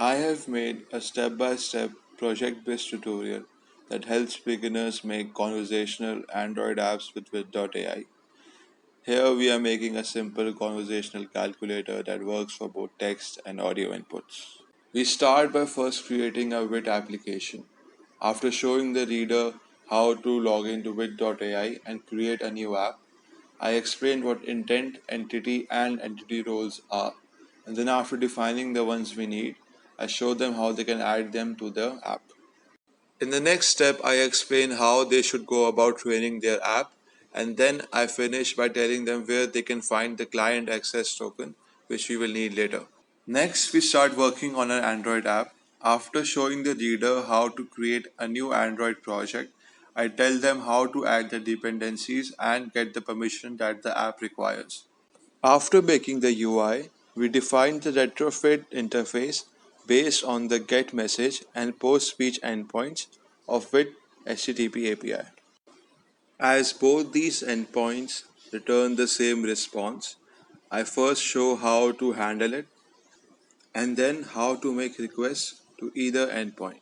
I have made a step-by-step project-based tutorial that helps beginners make conversational Android apps with Wit.ai. Here we are making a simple conversational calculator that works for both text and audio inputs. We start by first creating a Wit application. After showing the reader how to log into Wit.ai and create a new app, I explain what intent, entity, and entity roles are, and then after defining the ones we need, I show them how they can add them to the app. In the next step, I explain how they should go about training their app, and then I finish by telling them where they can find the client access token, which we will need later. Next, we start working on an Android app. After showing the reader how to create a new Android project, I tell them how to add the dependencies and get the permission that the app requires. After making the UI, we define the retrofit interface based on the get message and post speech endpoints of with HTTP API. As both these endpoints return the same response, I first show how to handle it and then how to make requests to either endpoint.